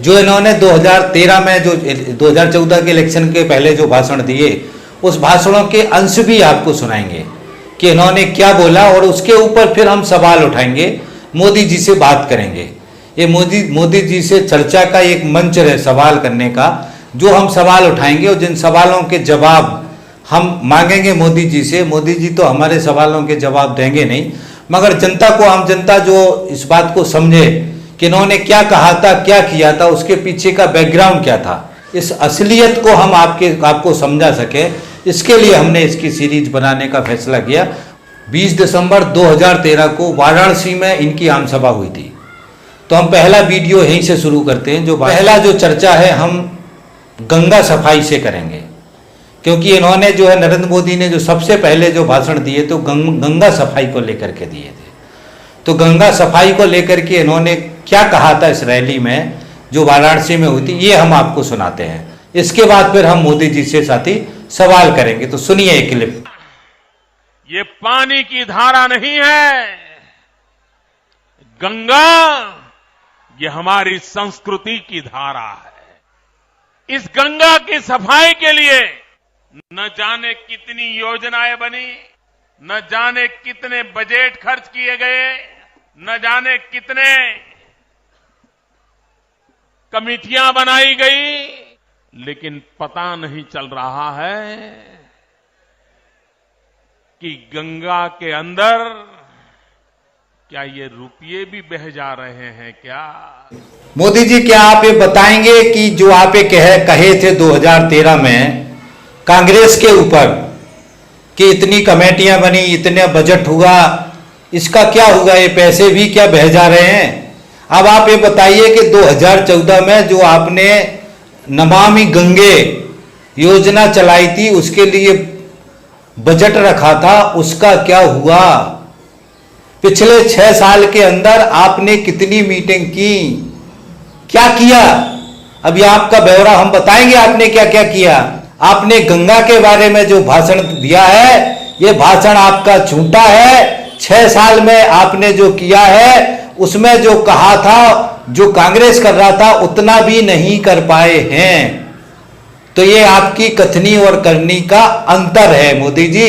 जो इन्होंने 2013 में जो 2014 के इलेक्शन के पहले जो भाषण दिए, उस भाषणों के अंश भी आपको सुनाएंगे कि इन्होंने क्या बोला, और उसके ऊपर फिर हम सवाल उठाएंगे, मोदी जी से बात करेंगे। ये मोदी जी से चर्चा का एक मंच है सवाल करने का, जो हम सवाल उठाएंगे और जिन सवालों के जवाब हम मांगेंगे मोदी जी से। मोदी जी तो हमारे सवालों के जवाब देंगे नहीं, मगर जनता को, आम जनता जो इस बात को समझे कि इन्होंने क्या कहा था, क्या किया था, उसके पीछे का बैकग्राउंड क्या था, इस असलियत को हम आपको समझा सके, इसके लिए हमने इसकी सीरीज बनाने का फैसला किया। 20 दिसंबर 2013 को वाराणसी में इनकी आम सभा हुई थी। तो हम पहला वीडियो यहीं से शुरू करते हैं। जो पहला जो चर्चा है हम गंगा सफाई से करेंगे, क्योंकि इन्होंने जो है, नरेंद्र मोदी ने जो सबसे पहले जो भाषण दिए तो गंगा सफाई को लेकर के दिए थे। तो गंगा सफाई को लेकर के इन्होंने क्या कहा था इस रैली में जो वाराणसी में हुई थी, ये हम आपको सुनाते हैं। इसके बाद फिर हम मोदी जी से साथी सवाल करेंगे। तो सुनिए एक क्लिप। ये पानी की धारा नहीं है, गंगा ये हमारी संस्कृति की धारा है। इस गंगा की सफाई के लिए न जाने कितनी योजनाएं बनी, न जाने कितने बजट खर्च किए गए, न जाने कितने कमिटियां बनाई गई, लेकिन पता नहीं चल रहा है कि गंगा के अंदर क्या ये रुपये भी बह जा रहे हैं क्या? मोदी जी, क्या आप ये बताएंगे कि जो आप ये कहे थे 2013 में कांग्रेस के ऊपर कि इतनी कमेटियां बनी, इतने बजट हुआ, इसका क्या होगा? ये पैसे भी क्या बह जा रहे हैं? अब आप ये बताइए कि 2014 में जो आपने नमामि गंगे योजना चलाई थी, उसके लिए बजट रखा था, उसका क्या हुआ? पिछले 6 साल के अंदर आपने कितनी मीटिंग की, क्या किया? अभी आपका ब्यौरा हम बताएंगे आपने क्या क्या किया। आपने गंगा के बारे में जो भाषण दिया है, ये भाषण आपका झूठा है। 6 साल में आपने जो किया है, उसमें जो कहा था, जो कांग्रेस कर रहा था, उतना भी नहीं कर पाए हैं। तो ये आपकी कथनी और करनी का अंतर है। मोदी जी,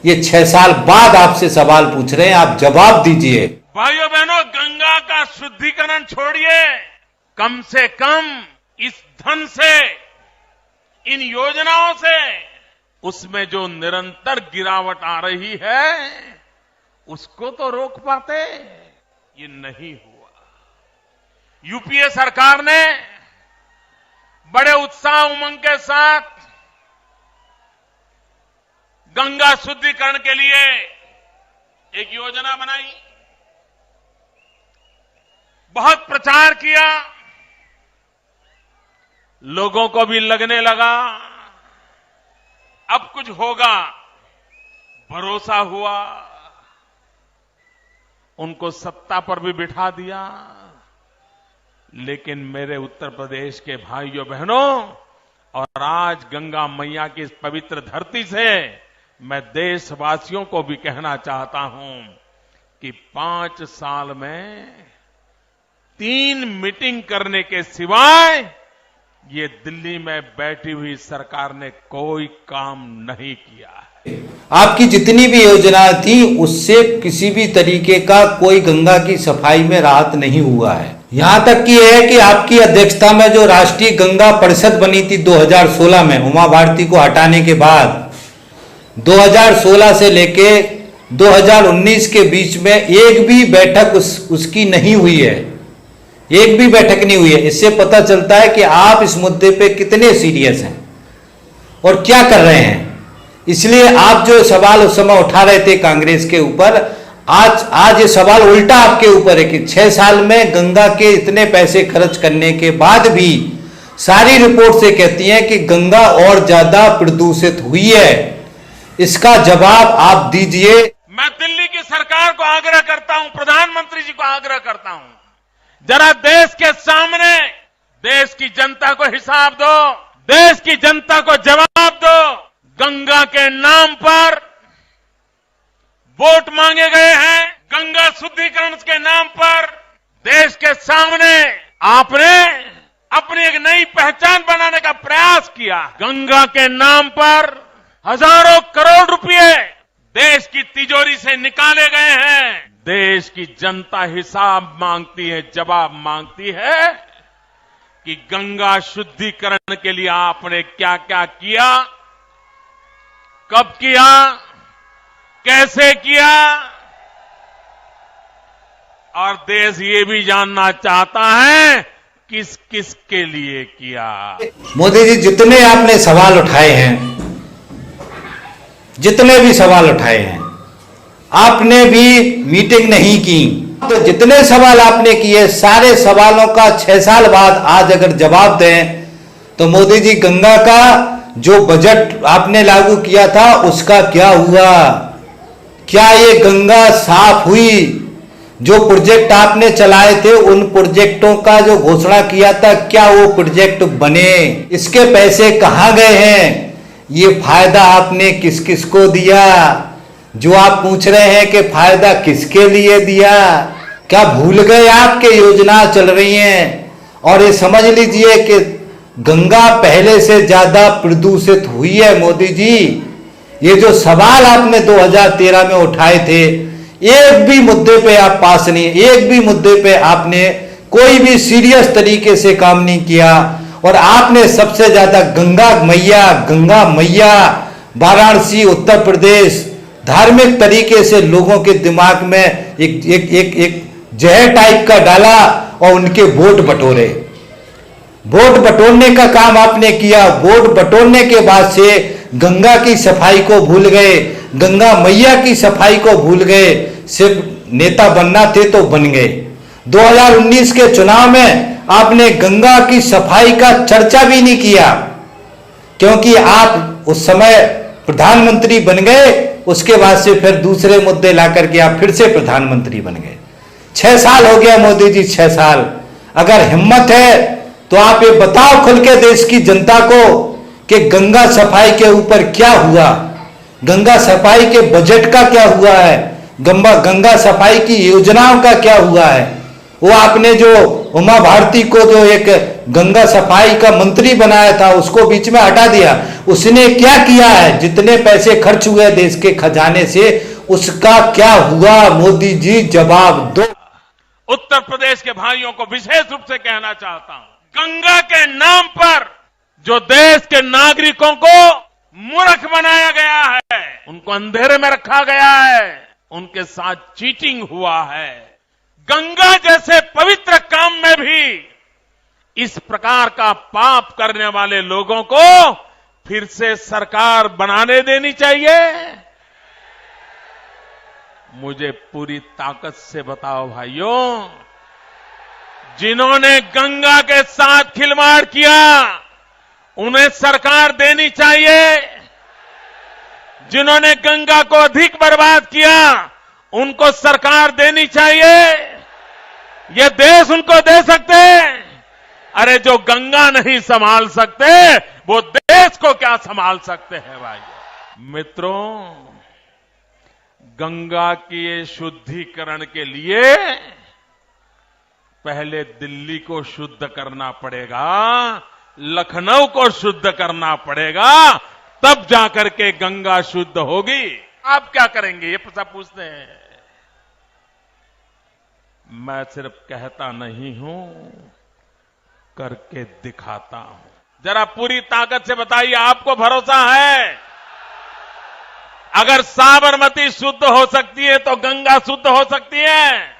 ये 6 साल बाद आपसे सवाल पूछ रहे हैं, आप जवाब दीजिए। भाइयों बहनों, गंगा का शुद्धिकरण छोड़िए, कम से कम इस धन से, इन योजनाओं से, उसमें जो निरंतर गिरावट आ रही है, उसको तो रोक पाते। ये नहीं हुआ। यूपीए सरकार ने बड़े उत्साह उमंग के साथ गंगा शुद्धिकरण के लिए एक योजना बनाई, बहुत प्रचार किया, लोगों को भी लगने लगा अब कुछ होगा, भरोसा हुआ, उनको सत्ता पर भी बिठा दिया। लेकिन मेरे उत्तर प्रदेश के भाइयों बहनों, और आज गंगा मैया की इस पवित्र धरती से मैं देशवासियों को भी कहना चाहता हूं कि 5 साल में 3 मीटिंग करने के सिवाय ये दिल्ली में बैठी हुई सरकार ने कोई काम नहीं किया है। आपकी जितनी भी योजना थी, उससे किसी भी तरीके का कोई गंगा की सफाई में राहत नहीं हुआ है। यहां तक कि है कि आपकी अध्यक्षता में जो राष्ट्रीय गंगा परिषद बनी थी 2016 में, उमा भारती को हटाने के बाद 2016 से लेके 2019 के बीच में एक भी बैठक उसकी नहीं हुई है, एक भी बैठक नहीं हुई है। इससे पता चलता है कि आप इस मुद्दे पे कितने सीरियस हैं और क्या कर रहे हैं। इसलिए आप जो सवाल उस समय उठा रहे थे कांग्रेस के ऊपर, आज ये सवाल उल्टा आपके ऊपर है कि 6 साल में गंगा के इतने पैसे खर्च करने के बाद भी सारी रिपोर्ट से कहती हैं कि गंगा और ज्यादा प्रदूषित हुई है। इसका जवाब आप दीजिए। मैं दिल्ली की सरकार को आग्रह करता हूं, प्रधानमंत्री जी को आग्रह करता हूं, जरा देश के सामने देश की जनता को हिसाब दो, देश की जनता को जवाब दो। गंगा के नाम पर वोट मांगे गए हैं, गंगा शुद्धिकरण के नाम पर देश के सामने आपने नई पहचान बनाने का प्रयास किया। गंगा के नाम पर हजारों करोड़ रुपए देश की तिजोरी से निकाले गए हैं। देश की जनता हिसाब मांगती है, जवाब मांगती है कि गंगा शुद्धिकरण के लिए आपने क्या क्या किया, कब किया, कैसे किया, और देश ये भी जानना चाहता है किस किस के लिए किया। मोदी जी जितने आपने सवाल उठाए हैं, जितने भी सवाल उठाए हैं, आपने भी मीटिंग नहीं की, तो जितने सवाल आपने किए सारे सवालों का 6 साल बाद आज अगर जवाब दें तो मोदी जी गंगा का जो बजट आपने लागू किया था उसका क्या हुआ? क्या ये गंगा साफ हुई? जो प्रोजेक्ट आपने चलाए थे उन प्रोजेक्टों का जो घोषणा किया था क्या वो प्रोजेक्ट बने? इसके पैसे कहां गए हैं? ये फायदा आपने किस किस को दिया? जो आप पूछ रहे हैं कि फायदा किसके लिए दिया, क्या भूल गए आपके योजना चल रही हैं? और ये समझ लीजिए कि गंगा पहले से ज्यादा प्रदूषित हुई है। मोदी जी ये जो सवाल आपने 2013 में उठाए थे, एक भी मुद्दे पे आप पास नहीं, एक भी मुद्दे पे आपने कोई भी सीरियस तरीके से काम नहीं किया। और आपने सबसे ज्यादा गंगा मैया वाराणसी उत्तर प्रदेश धार्मिक तरीके से लोगों के दिमाग में एक जहर टाइप का डाला और उनके वोट बटोरे। वोट बटोरने का काम आपने किया। वोट बटोरने के बाद से गंगा की सफाई को भूल गए, गंगा मैया की सफाई को भूल गए। सिर्फ नेता बनना थे तो बन गए। 2019 के चुनाव में आपने गंगा की सफाई का चर्चा भी नहीं किया, क्योंकि आप उस समय प्रधानमंत्री बन गए। उसके बाद से फिर दूसरे मुद्दे ला करके आप फिर से प्रधानमंत्री बन गए। 6 साल हो गया मोदी जी, 6 साल। अगर हिम्मत है तो आप ये बताओ खुल के देश की जनता को कि गंगा सफाई के ऊपर क्या हुआ, गंगा सफाई के बजट का क्या हुआ है, गंगा सफाई की योजनाओं का क्या हुआ है। वो आपने जो उमा भारती को जो एक गंगा सफाई का मंत्री बनाया था उसको बीच में हटा दिया, उसने क्या किया है? जितने पैसे खर्च हुए देश के खजाने से उसका क्या हुआ? मोदी जी जवाब दो। उत्तर प्रदेश के भाइयों को विशेष रूप से कहना चाहता हूं, गंगा के नाम पर जो देश के नागरिकों को मूर्ख बनाया गया है, उनको अंधेरे में रखा गया है, उनके साथ चीटिंग हुआ है। गंगा जैसे पवित्र काम में भी इस प्रकार का पाप करने वाले लोगों को फिर से सरकार बनाने देनी चाहिए। मुझे पूरी ताकत से बताओ भाइयों, जिन्होंने गंगा के साथ खिलवाड़ किया उन्हें सरकार देनी चाहिए। जिन्होंने गंगा को अधिक बर्बाद किया उनको सरकार देनी चाहिए। ये देश उनको दे सकते। अरे जो गंगा नहीं संभाल सकते वो देश को क्या संभाल सकते हैं भाई। मित्रों, गंगा के शुद्धिकरण के लिए पहले दिल्ली को शुद्ध करना पड़ेगा, लखनऊ को शुद्ध करना पड़ेगा, तब जाकर के गंगा शुद्ध होगी। आप क्या करेंगे ये सब पूछते हैं। मैं सिर्फ कहता नहीं हूं, करके दिखाता हूं। जरा पूरी ताकत से बताइए, आपको भरोसा है? अगर साबरमती शुद्ध हो सकती है तो गंगा शुद्ध हो सकती है।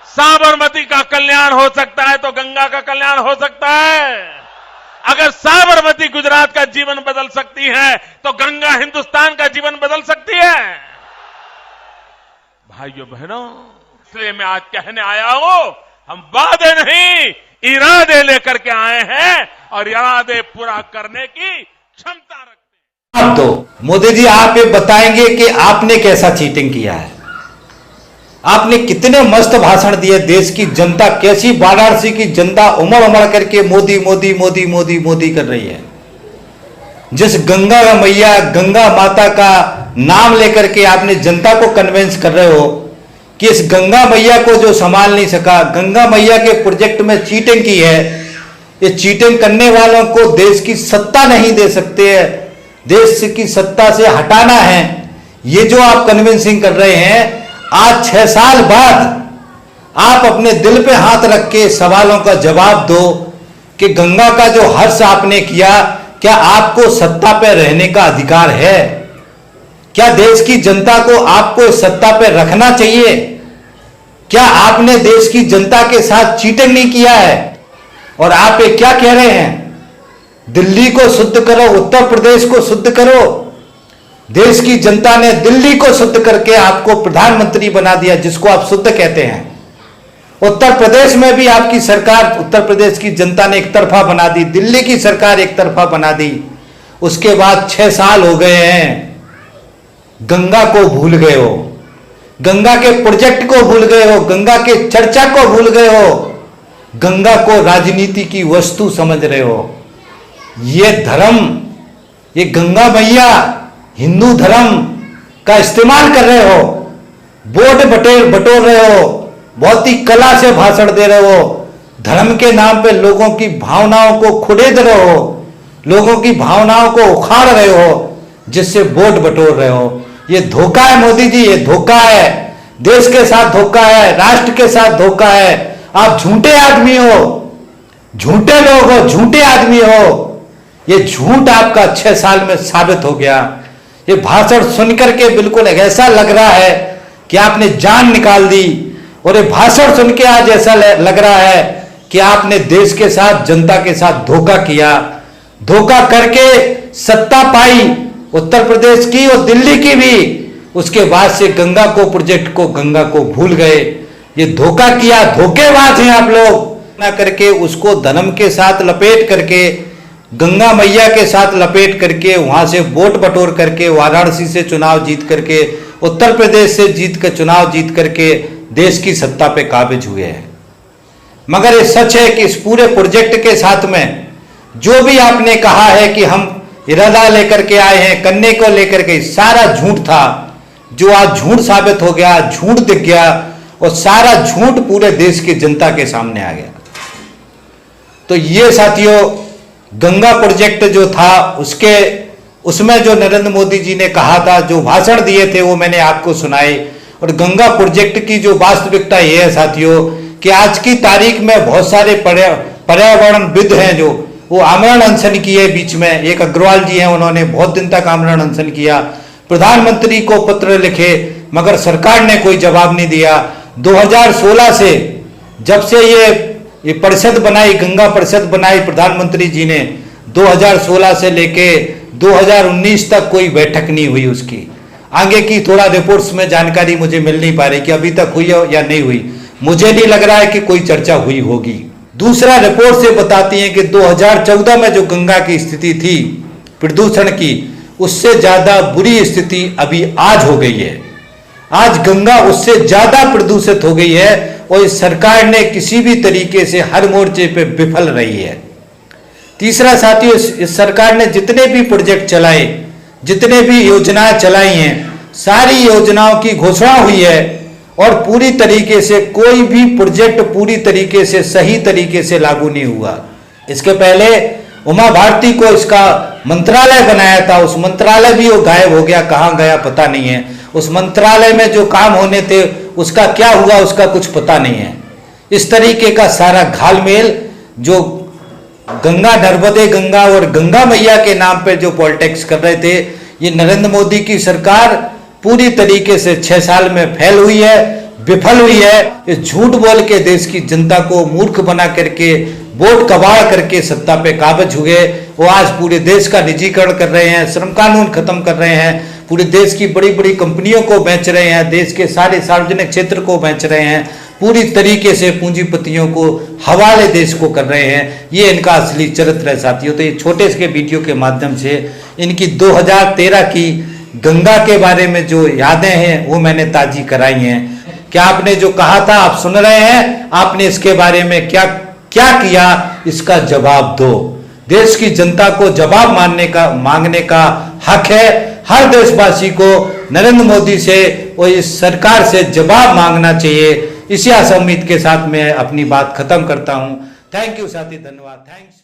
साबरमती का कल्याण हो सकता है तो गंगा का कल्याण हो सकता है। अगर साबरमती गुजरात का जीवन बदल सकती है तो गंगा हिंदुस्तान का जीवन बदल सकती है। भाइयों बहनों, इसलिए मैं आज कहने आया हूं, हम वादे नहीं इरादे लेकर के आए हैं और इरादे पूरा करने की क्षमता रखते हैं। अब तो मोदी जी आप ये बताएंगे कि आपने कैसा चीटिंग किया है। आपने कितने मस्त भाषण दिए, देश की जनता कैसी, वाराणसी की जनता उमड़ उमड़ करके मोदी मोदी मोदी मोदी मोदी कर रही है। जिस गंगा मैया, गंगा माता का नाम लेकर के आपने जनता को कन्विंस कर रहे हो कि इस गंगा मैया को जो संभाल नहीं सका, गंगा मैया के प्रोजेक्ट में चीटिंग की है, ये चीटिंग करने वालों को देश की सत्ता नहीं दे सकते हैं, देश की सत्ता से हटाना है। ये जो आप कन्विंसिंग कर रहे हैं, आज 6 साल बाद आप अपने दिल पे हाथ रख के सवालों का जवाब दो कि गंगा का जो हर्ष आपने किया, क्या आपको सत्ता पे रहने का अधिकार है? क्या देश की जनता को आपको इस सत्ता पे रखना चाहिए? क्या आपने देश की जनता के साथ चीटिंग नहीं किया है? और आप ये क्या कह रहे हैं, दिल्ली को शुद्ध करो, उत्तर प्रदेश को शुद्ध करो। देश की जनता ने दिल्ली को शुद्ध करके आपको प्रधानमंत्री बना दिया, जिसको आप शुद्ध कहते हैं। उत्तर प्रदेश में भी आपकी सरकार, उत्तर प्रदेश की जनता ने एक तरफा बना दी, दिल्ली की सरकार एक तरफा बना दी। उसके बाद 6 साल हो गए हैं, गंगा को भूल गए हो, गंगा के प्रोजेक्ट को भूल गए हो, गंगा के चर्चा को भूल गए हो, गंगा को राजनीति की वस्तु समझ रहे हो। ये धर्म, ये गंगा मैया हिंदू धर्म का इस्तेमाल कर रहे हो, वोट बटोर रहे हो, बहुत ही कला से भाषण दे रहे हो, धर्म के नाम पे लोगों की भावनाओं को खुदेद रहे हो, लोगों की भावनाओं को उखाड़ रहे हो, जिससे वोट बटोर रहे हो। ये धोखा है मोदी जी, ये धोखा है, देश के साथ धोखा है, राष्ट्र के साथ धोखा है। आप झूठे आदमी हो, झूठे लोग हो, झूठे आदमी हो। ये झूठ आपका 6 साल में साबित हो गया। ये भाषण सुनकर के बिल्कुल ऐसा लग रहा है कि आपने जान निकाल दी, और ये भाषण सुन के आज ऐसा लग रहा है कि आपने देश के साथ, जनता के साथ धोखा किया। धोखा करके सत्ता पाई उत्तर प्रदेश की और दिल्ली की भी, उसके बाद से गंगा को, प्रोजेक्ट को, गंगा को भूल गए। ये धोखा किया, धोखेबाज हैं आप लोग। ना करके उसको धर्म के साथ लपेट करके, गंगा मैया के साथ लपेट करके, वहां से वोट बटोर करके, वाराणसी से चुनाव जीत करके, उत्तर प्रदेश से चुनाव जीत करके देश की सत्ता पे काबिज हुए हैं। मगर ये सच है कि इस पूरे प्रोजेक्ट के साथ में जो भी आपने कहा है कि हम इरादा लेकर के आए हैं, करने को लेकर के, सारा झूठ था, जो आज झूठ साबित हो गया, झूठ दिख गया, और सारा झूठ पूरे देश की जनता के सामने आ गया। तो ये साथियों, गंगा प्रोजेक्ट जो था, उसमें जो नरेंद्र मोदी जी ने कहा था, जो भाषण दिए थे, वो मैंने आपको सुनाए। और गंगा प्रोजेक्ट की जो वास्तविकता ये है साथियों, कि आज की तारीख में बहुत सारे पर्यावरणविद हैं जो वो आमरण अनशन किए। बीच में एक अग्रवाल जी हैं, उन्होंने बहुत दिन तक आमरण अनशन किया, प्रधानमंत्री को पत्र लिखे, मगर सरकार ने कोई जवाब नहीं दिया। 2016 से, जब से ये परिषद बनाई, गंगा परिषद बनाई प्रधानमंत्री जी ने, 2016 से लेके 2019 तक कोई बैठक नहीं हुई उसकी। आगे की थोड़ा रिपोर्ट्स में जानकारी मुझे मिल नहीं पा रही कि अभी तक हुई या नहीं हुई। मुझे नहीं लग रहा है कि कोई चर्चा हुई होगी। दूसरा, रिपोर्ट से बताती है कि 2014 में जो गंगा की स्थिति थी प्रदूषण की, उससे ज्यादा बुरी स्थिति अभी आज हो गई है। आज गंगा उससे ज्यादा प्रदूषित हो गई है, और इस सरकार ने किसी भी तरीके से हर मोर्चे पे विफल रही है। तीसरा साथियों, इस सरकार ने जितने भी प्रोजेक्ट चलाए, जितने भी योजनाएं चलाई हैं, सारी योजनाओं की घोषणा हुई है, और पूरी तरीके से कोई भी प्रोजेक्ट पूरी तरीके से, सही तरीके से लागू नहीं हुआ। इसके पहले उमा भारती को इसका मंत्रालय बनाया था, उस मंत्रालय भी वो गायब हो गया, कहाँ गया पता नहीं है। उस मंत्रालय में जो काम होने थे उसका क्या हुआ, उसका कुछ पता नहीं है। इस तरीके का सारा घालमेल, जो गंगा, नर्मदे गंगा और गंगा मैया के नाम पे जो पॉलिटिक्स कर रहे थे, ये नरेंद्र मोदी की सरकार पूरी तरीके से 6 साल में फेल हुई है, विफल हुई है। इस झूठ बोल के देश की जनता को मूर्ख बना करके, वोट कबाड़ करके सत्ता पे काबिज हुए। वो आज पूरे देश का निजीकरण कर रहे हैं, श्रम कानून खत्म कर रहे हैं, पूरे देश की बड़ी बड़ी कंपनियों को बेच रहे हैं, देश के सारे सार्वजनिक क्षेत्र को बेच रहे हैं, पूरी तरीके से पूंजीपतियों को हवाले देश को कर रहे हैं। ये इनका असली चरित्र है साथियों। तो ये छोटे से वीडियो के माध्यम से इनकी 2013 की गंगा के बारे में जो यादें हैं वो मैंने ताजी कराई हैं। क्या आपने जो कहा था आप सुन रहे हैं, आपने इसके बारे में क्या क्या किया, इसका जवाब दो। देश की जनता को जवाब मांगने का हक है। हर देशवासी को नरेंद्र मोदी से और इस सरकार से जवाब मांगना चाहिए। इसी आशा उम्मीद के साथ मैं अपनी बात खत्म करता हूं। थैंक यू साथी, धन्यवाद, थैंक्स।